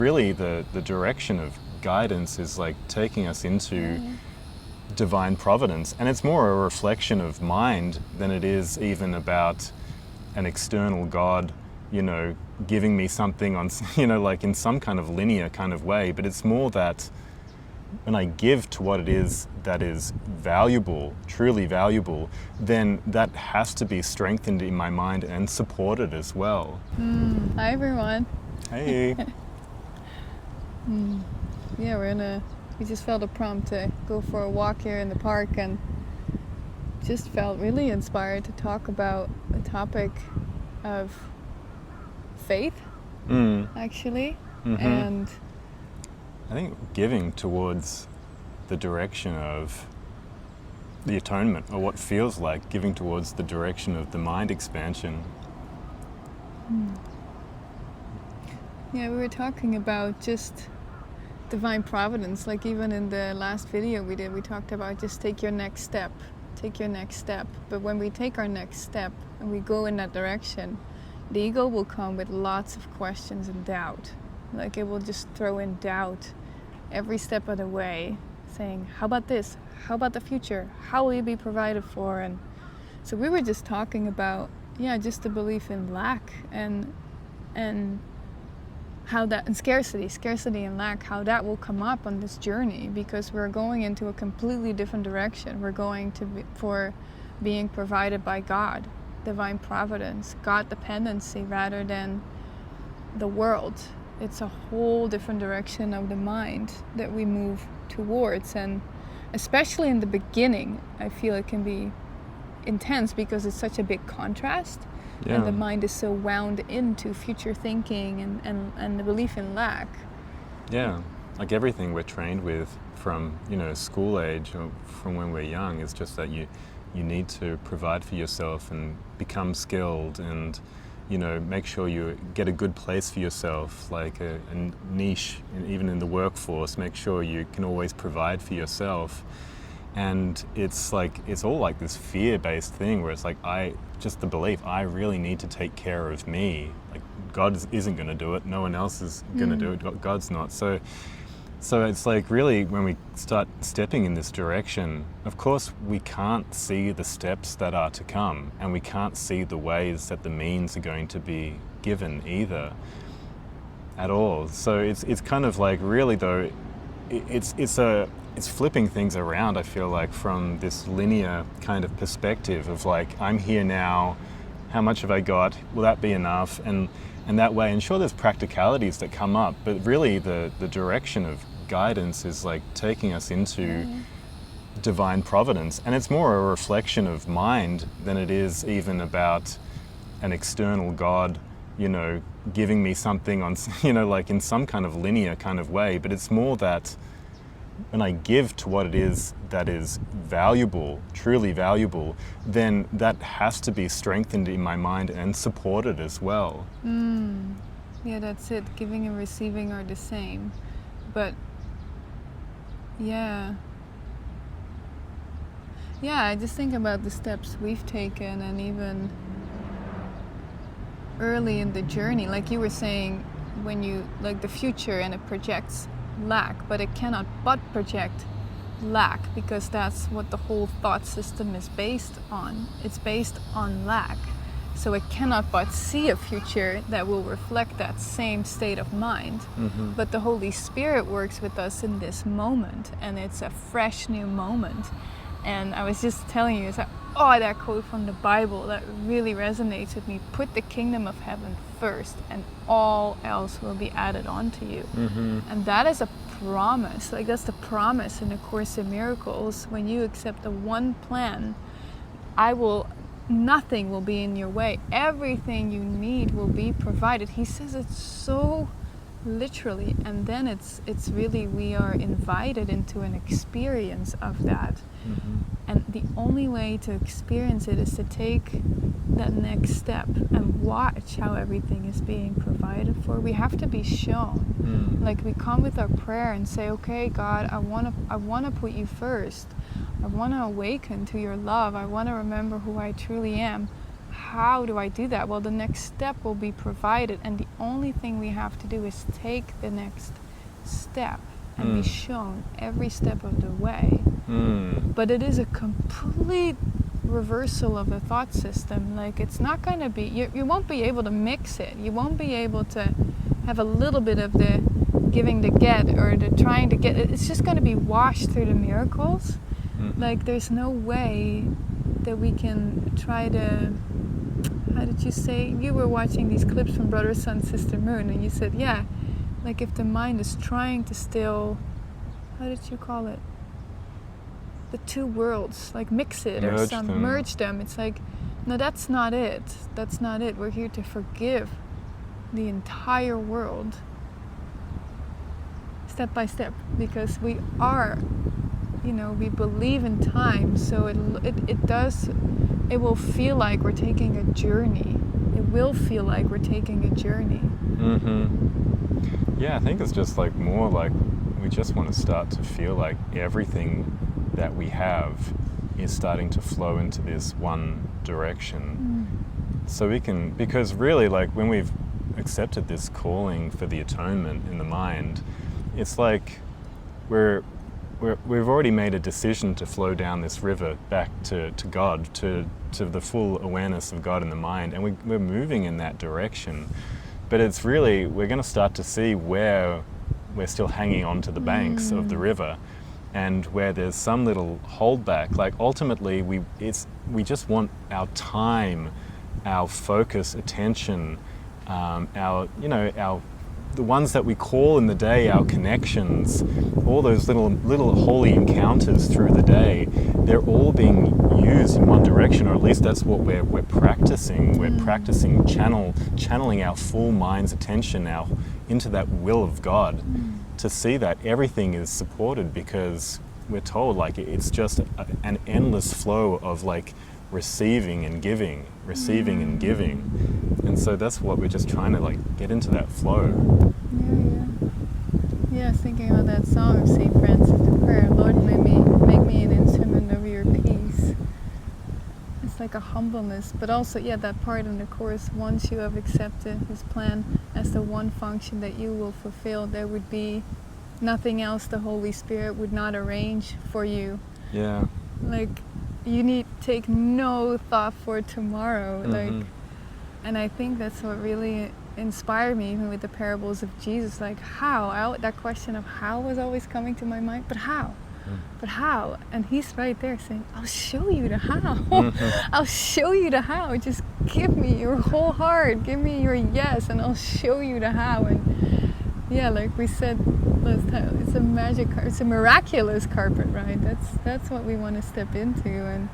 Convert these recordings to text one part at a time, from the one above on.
Really, the direction of guidance is like taking us into divine providence, and it's more a reflection of mind than it is even about an external God, giving me something on, like in some kind of linear kind of way. But it's more that when I give to what it is that is valuable, truly valuable, then that has to be strengthened in my mind and supported as well. Hi everyone. Hey. Yeah, we just felt a prompt to go for a walk here in the park, and just felt really inspired to talk about the topic of faith, actually. And I think giving towards the direction of the atonement, or what feels like giving towards the direction of the mind expansion. Yeah, we were talking about just divine providence. Like even in the last video we did, we talked about just take your next step. But when we take our next step and we go in that direction, the ego will come with lots of questions and doubt. Like it will just throw in doubt every step of the way, saying, how about this? How about the future? How will you be provided for? And so we were just talking about, just the belief in lack and how that, and scarcity and lack, how that will come up on this journey, because we're going into a completely different direction. We're going for being provided by God, divine providence, God dependency, rather than the world. It's a whole different direction of the mind that we move towards, and especially in the beginning, I feel it can be intense because it's such a big contrast. Yeah. And the mind is so wound into future thinking and the belief in lack. Yeah, like everything we're trained with from, school age or from when we're young is just that you need to provide for yourself and become skilled and, make sure you get a good place for yourself, like a niche, even in the workforce. Make sure you can always provide for yourself. And it's all like this fear-based thing where it's like, just the belief, I really need to take care of me. Like God isn't going to do it. No one else is going to do it. God's not. So it's like really when we start stepping in this direction, of course we can't see the steps that are to come, and we can't see the ways that the means are going to be given either at all. So it's kind of like really though, it's flipping things around, I feel like, from this linear kind of perspective of like, I'm here now, how much have I got? Will that be enough? And that way, and sure there's practicalities that come up, but really the direction of guidance is like taking us into divine providence. And it's more a reflection of mind than it is even about an external God, giving me something on, like in some kind of linear kind of way. But it's more that when I give to what it is that is valuable, truly valuable, then that has to be strengthened in my mind and supported as well. Yeah, that's it. Giving and receiving are the same. But yeah, I just think about the steps we've taken, and even early in the journey, like you were saying, when you, like the future, and it projects lack, but it cannot but project lack, because that's what the whole thought system is based on. It's based on lack. So it cannot but see a future that will reflect that same state of mind. But the Holy Spirit works with us in this moment, and it's a fresh new moment. And I was just telling you, that quote from the Bible that really resonates with me: put the kingdom of heaven first and all else will be added on to you. And that is a promise. Like that's the promise in the Course in Miracles. When you accept the one plan, nothing will be in your way. Everything you need will be provided. He says it so literally, and then it's really, we are invited into an experience of that. And the only way to experience it is to take that next step and watch how everything is being provided for. We have to be shown. Like we come with our prayer and say, okay, God, I want to put you first. I want to awaken to your love. I want to remember who I truly am. how do I do that? Well, the next step will be provided, and the only thing we have to do is take the next step and be shown every step of the way. But it is a complete reversal of the thought system. Like, it's not going to be, you won't be able to mix it. You won't be able to have a little bit of the giving to get or the trying to get. It's just going to be washed through the miracles. Like, there's no way that we can try to, how did you say, you were watching these clips from Brother, Sun, Sister, Moon, and you said, yeah, like if the mind is trying to still, how did you call it, the two worlds, like mix it or merge them. It's like, no, that's not it. That's not it. We're here to forgive the entire world step by step, because we are, we believe in time, so it will feel like we're taking a journey. It will feel like we're taking a journey. Yeah, I think it's just like more like we just want to start to feel like everything that we have is starting to flow into this one direction. So we can, because really, like when we've accepted this calling for the atonement in the mind, it's like we've already made a decision to flow down this river back to God, to the full awareness of God in the mind, and we're moving in that direction. But it's really, we're going to start to see where we're still hanging on to the banks of the river, and where there's some little holdback. Like ultimately, we just want our time, our focus, attention, the ones that we call in the day our connections, all those little holy encounters through the day, they're all being used in one direction, or at least that's what we're practicing. We're practicing channeling our full mind's attention now into that will of God, to see that everything is supported, because we're told like it's just an endless flow of like receiving and giving. And so that's what we're just trying to like get into that flow. Yeah, thinking about that song of St. Francis de Prayer, Lord, make me an instrument of your peace. It's like a humbleness, but also, that part in the chorus, once you have accepted his plan as the one function that you will fulfill, there would be nothing else the Holy Spirit would not arrange for you. Yeah. Like, you need take no thought for tomorrow. Like, and I think that's what really inspired me, even with the parables of Jesus. Like, how? That question of how was always coming to my mind. But how? But how? And he's right there saying, I'll show you the how. I'll show you the how. Just give me your whole heart. Give me your yes, and I'll show you the how. And like we said last time, it's a miraculous carpet ride. That's what we want to step into. And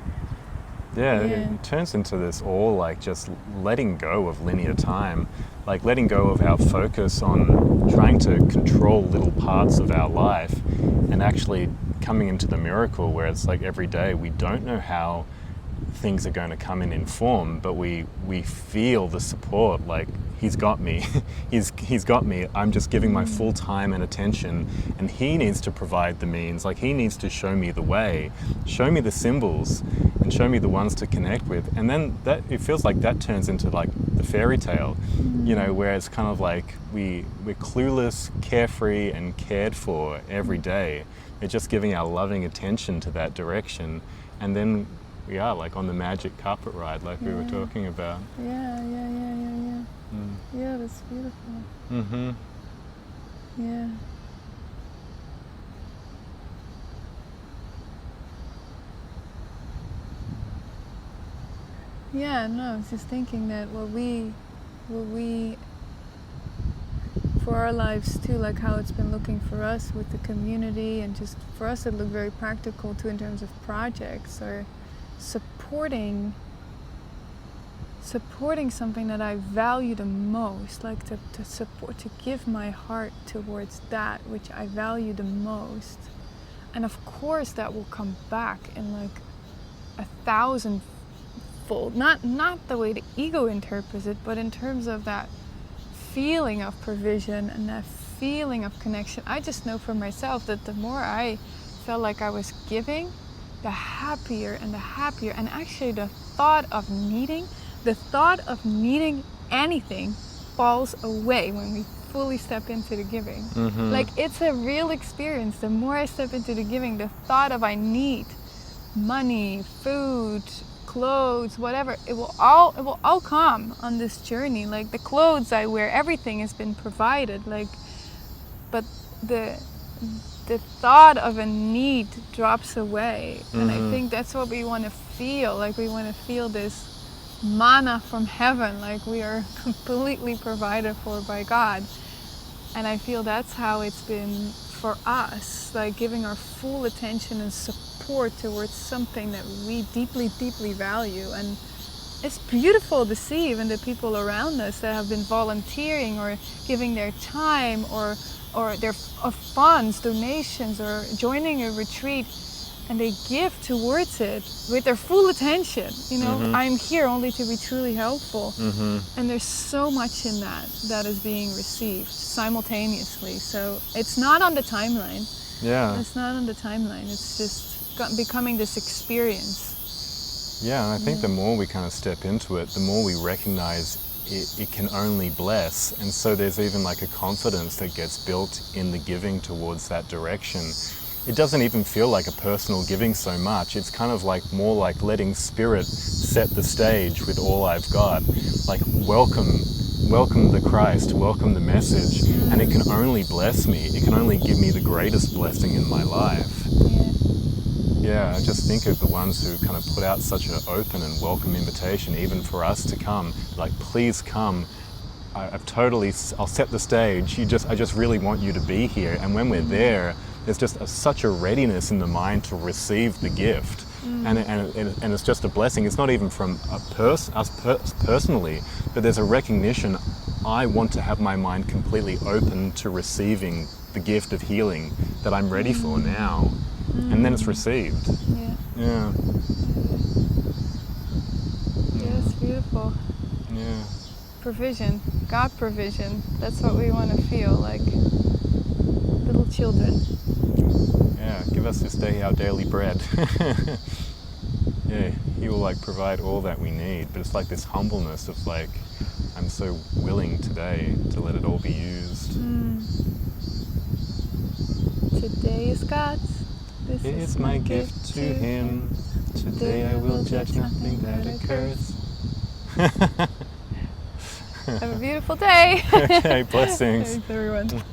it turns into this all like just letting go of linear time, like letting go of our focus on trying to control little parts of our life, and actually coming into the miracle where it's like every day we don't know how things are going to come in form, but we feel the support. Like, he's got me. he's got me. I'm just giving my full time and attention, and he needs to provide the means. Like, he needs to show me the way, show me the symbols, and show me the ones to connect with. And then that, it feels like that turns into like the fairy tale, where it's kind of like we're clueless, carefree, and cared for every day. We're just giving our loving attention to that direction, and then we are like on the magic carpet ride, like we were talking about. Yeah, that's beautiful. Yeah. Yeah, no, I was just thinking that what we for our lives too, like how it's been looking for us with the community, and just for us it looked very practical too in terms of projects, or supporting something that I value the most, like to support, to give my heart towards that which I value the most. And of course that will come back in like 1,000-fold, not the way the ego interprets it, but in terms of that feeling of provision and that feeling of connection. I just know for myself that the more I felt like I was giving, the happier, and actually the thought of needing, the thought of needing anything falls away when we fully step into the giving. Like, it's a real experience. The more I step into the giving, the thought of I need money, food, clothes, whatever, it will all come on this journey. Like, the clothes I wear, everything has been provided. Like, but the thought of a need drops away. And I think that's what we want to feel. Like, we want to feel this manna from heaven, like we are completely provided for by God. And I feel that's how it's been for us, like giving our full attention and support towards something that we deeply, deeply value. And it's beautiful to see even the people around us that have been volunteering or giving their time or their funds, donations, or joining a retreat, and they give towards it with their full attention. You know, I'm here only to be truly helpful. And there's so much in that is being received simultaneously. So it's not on the timeline. Yeah. It's not on the timeline. It's just becoming this experience. Yeah, and I think the more we kind of step into it, the more we recognize it can only bless. And so there's even like a confidence that gets built in the giving towards that direction. It doesn't even feel like a personal giving so much. It's kind of like more like letting Spirit set the stage with all I've got. Like, welcome the Christ, welcome the message, and it can only bless me. It can only give me the greatest blessing in my life. Yeah, I just think of the ones who kind of put out such an open and welcome invitation, even for us to come. Like, please come. I'll set the stage. I just really want you to be here. And when we're there, there's just such a readiness in the mind to receive the gift. And it's just a blessing. It's not even from us personally, but there's a recognition. I want to have my mind completely open to receiving the gift of healing that I'm ready for now. And then it's received. Yeah. It's beautiful. Yeah. Provision, God provision. That's what we want to feel like little children. Yeah, give us this day our daily bread. Yeah, He will like provide all that we need, but it's like this humbleness of like, I'm so willing today to let it all be used. Today is God's. This is my gift to Him. Today I will judge nothing that occurs. Have a beautiful day. Okay, blessings. Thanks, everyone.